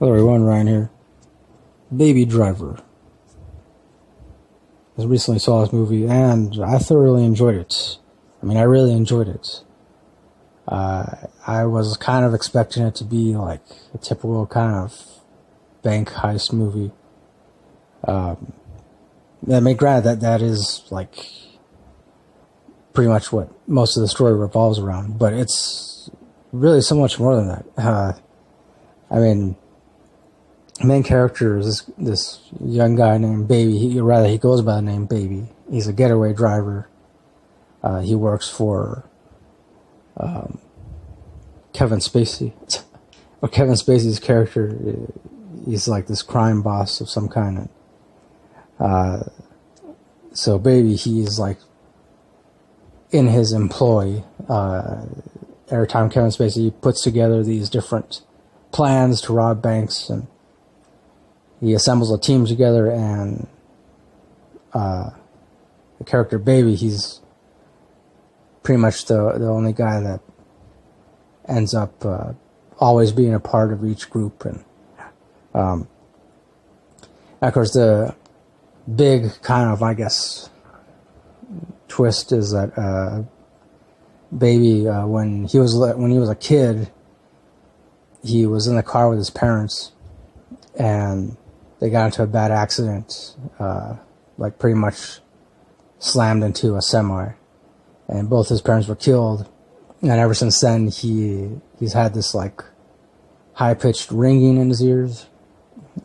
Hello everyone, Ryan here. Baby Driver. I recently saw this movie and I thoroughly enjoyed it. I really enjoyed it. I was kind of expecting it to be like a typical kind of bank heist movie. Granted that is like pretty much what most of the story revolves around, but it's really so much more than that. The main character is this young guy named Baby. He goes by the name Baby. He's a getaway driver. He works for Kevin Spacey. Well, Kevin Spacey's character, he's like this crime boss of some kind. So Baby, he's like in his employ. Every time Kevin Spacey puts together these different plans to rob banks, and he assembles a team together, and the character Baby, he's pretty much the only guy that ends up always being a part of each group. And of course, the big kind of, I guess, twist is that Baby, when he was a kid, he was in the car with his parents, and they got into a bad accident, like pretty much slammed into a semi, and both his parents were killed. And ever since then, he's had this like high-pitched ringing in his ears,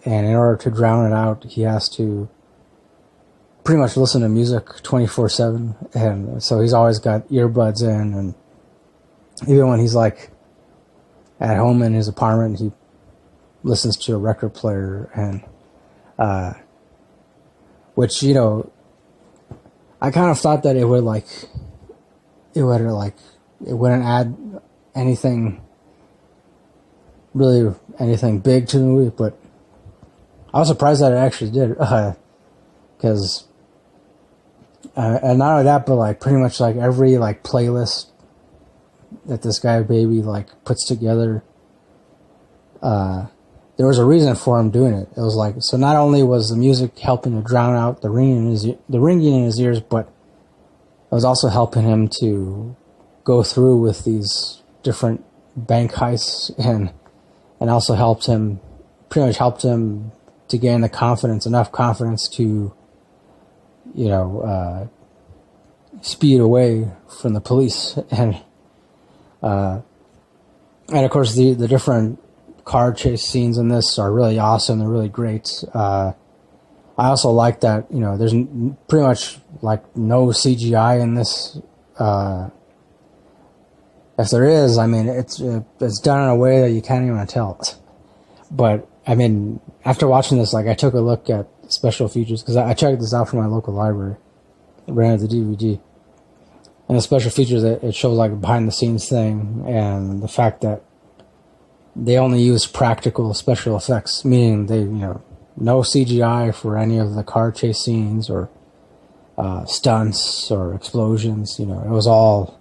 and in order to drown it out, he has to pretty much listen to music 24/7, and so he's always got earbuds in, and even when he's like at home in his apartment, he listens to a record player, and which, I kind of thought that it wouldn't add anything big to the movie, but I was surprised that it actually did, because and not only that, but like pretty much like every like playlist that this guy Baby like puts together, there was a reason for him doing it. It was like, so not only was the music helping to drown out the ringing in his ears, but it was also helping him to go through with these different bank heists, and also pretty much helped him to gain the enough confidence to, speed away from the police. And of course the different car chase scenes in this are really awesome. They're really great. I also like that, there's pretty much like no CGI in this. If there is, it's done in a way that you can't even tell. But after watching this, like I took a look at special features, because I checked this out from my local library, rented the DVD, and the special features, it shows like a behind the scenes thing, and the fact that they only use practical special effects, meaning they, no CGI for any of the car chase scenes or stunts or explosions. It was all,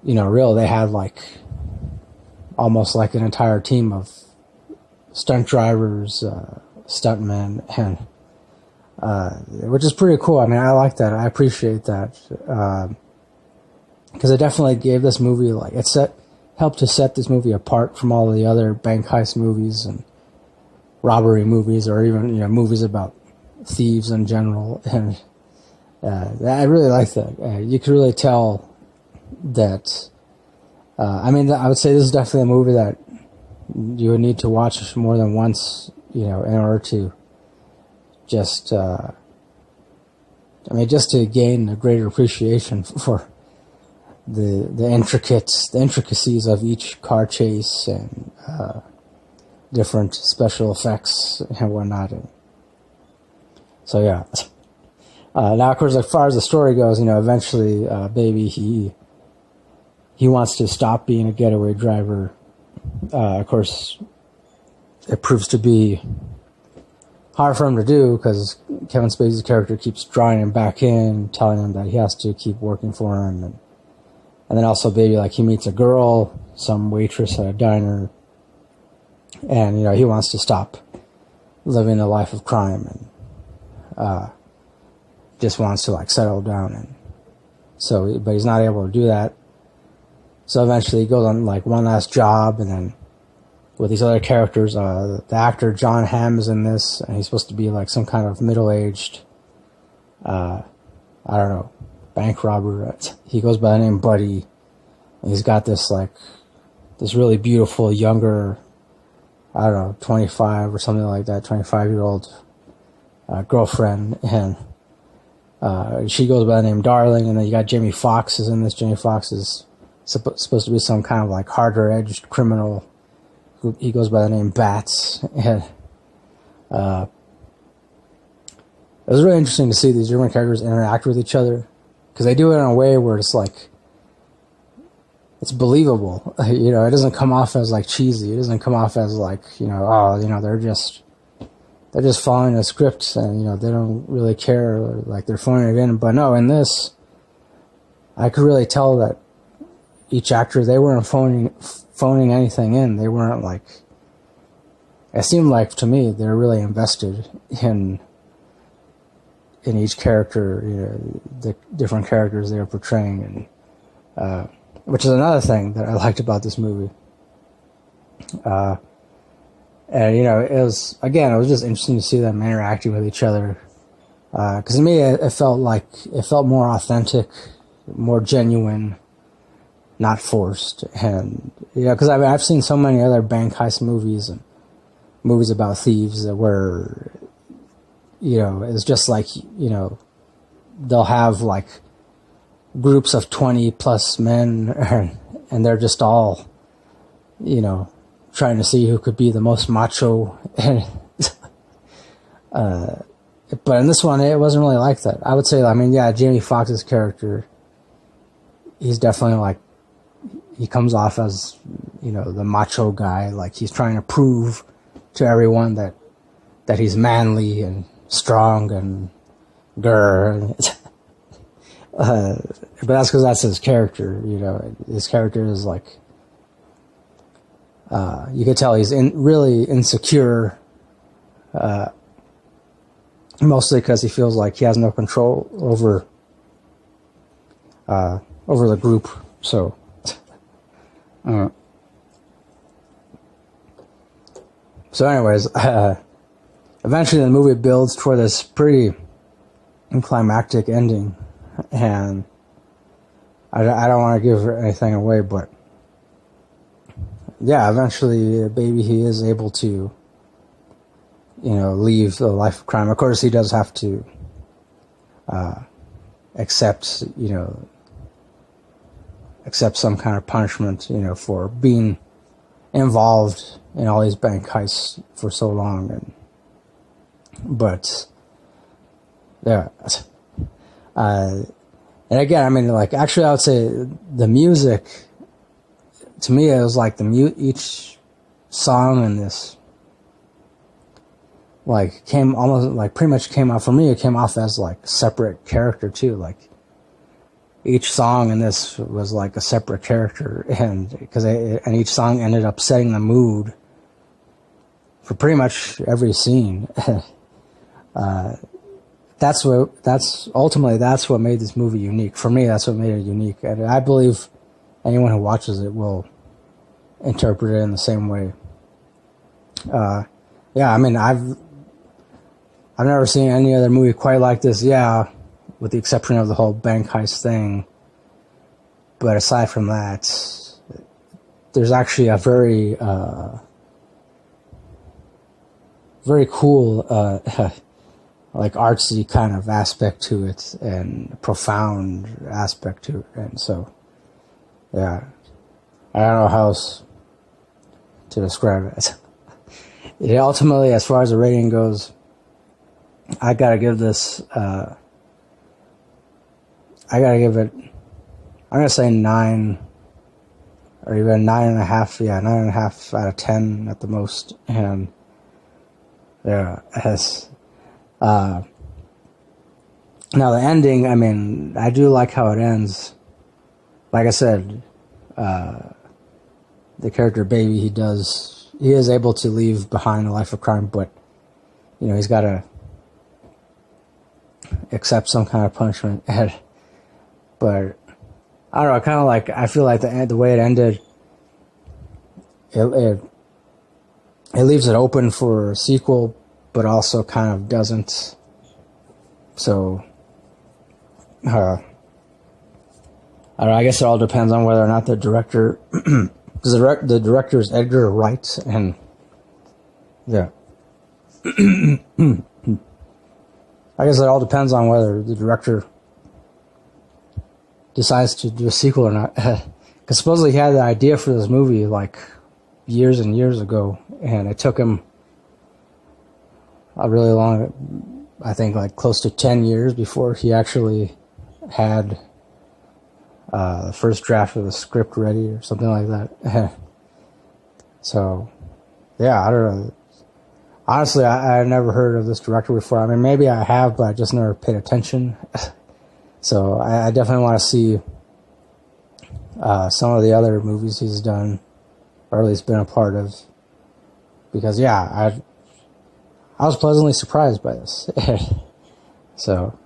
real. They had like almost like an entire team of stunt drivers, stuntmen, and which is pretty cool. I like that. I appreciate that, because it definitely gave this movie like helped to set this movie apart from all the other bank heist movies and robbery movies, or even movies about thieves in general. And I really like that. You could really tell that. I would say this is definitely a movie that you would need to watch more than once, in order to just to gain a greater appreciation for the intricacies of each car chase, and different special effects and whatnot. And so yeah. Now, of course, as far as the story goes, eventually Baby, he wants to stop being a getaway driver. Of course, it proves to be hard for him to do, because Kevin Spacey's character keeps drawing him back in, telling him that he has to keep working for him. And then also Baby, like, he meets a girl, some waitress at a diner, and he wants to stop living a life of crime and just wants to like settle down, and but he's not able to do that. So eventually he goes on like one last job, and then with these other characters, the actor John Hamm is in this, and he's supposed to be like some kind of middle-aged, I don't know, bank robber. He goes by the name Buddy, and he's got this really beautiful younger, I don't know, 25 or something like that, 25-year-old girlfriend, and she goes by the name Darling. And then you got Jamie Foxx is in this. Jamie Foxx is supposed to be some kind of like harder-edged criminal. He goes by the name Bats, and it was really interesting to see these different characters interact with each other, because they do it in a way where it's like, it's believable. It doesn't come off as like cheesy. It doesn't come off as like, they're just following a script, and they don't really care, like they're phoning it in. But no, in this, I could really tell that each actor, they weren't phoning anything in. They weren't like, it seemed like to me they're really invested in each character, the different characters they were portraying, and which is another thing that I liked about this movie. And it was just interesting to see them interacting with each other, because to me it felt more authentic, more genuine, not forced. And because I've seen so many other bank heist movies and movies about thieves where it's just like they'll have like groups of 20 plus men, and they're just all trying to see who could be the most macho. And but in this one it wasn't really like that. I would say, Jamie Foxx's character, he's definitely like, he comes off as the macho guy, like he's trying to prove to everyone that he's manly and strong and but that's because that's his character. His character is like, you could tell he's really insecure, mostly because he feels like he has no control over the group. So anyways, eventually the movie builds toward this pretty climactic ending, and I don't want to give anything away, but yeah, eventually baby, he is able to leave the life of crime. Of course he does have to accept some kind of punishment, for being involved in all these bank heists for so long. But yeah, and again, actually I would say the music, to me, it was like each song in this came almost pretty much came off, for me, it came off as like separate character too. Like each song in this was like a separate character, and each song ended up setting the mood for pretty much every scene. That's what made this movie unique. For me, that's what made it unique, and I believe anyone who watches it will interpret it in the same way. I've never seen any other movie quite like this. Yeah, with the exception of the whole bank heist thing. But aside from that, there's actually a very cool, artsy kind of aspect to it, and profound aspect to it. And so, yeah, I don't know how else to describe it. Ultimately, as far as the rating goes, I gotta give this, I'm gonna say 9, or even 9.5, 9.5 out of 10 at the most. And yeah, now the ending, I do like how it ends. Like I said, the character Baby, he does he is able to leave behind a life of crime, but he's got to accept some kind of punishment. But I don't know. I feel like the way it ended, it leaves it open for a sequel, but also kind of doesn't. So, I don't know. I guess it all depends on whether or not the director, because the director is Edgar Wright, and yeah. I guess it all depends on whether the director decides to do a sequel or not. Because supposedly he had the idea for this movie like years and years ago, and it took him a really long, I think like close to 10 years before he actually had the first draft of the script ready or something like that. So, yeah, I don't know. Honestly, I never heard of this director before. I mean, maybe I have, but I just never paid attention. So I definitely want to see some of the other movies he's done, or at least been a part of. Because, yeah, I was pleasantly surprised by this. So,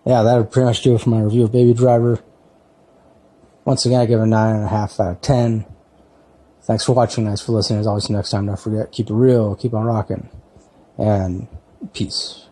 yeah, that would pretty much do it for my review of Baby Driver. Once again, I give it a 9.5 out of 10. Thanks for watching. Thanks for listening. As always, next time, don't forget, keep it real, keep on rocking, and peace.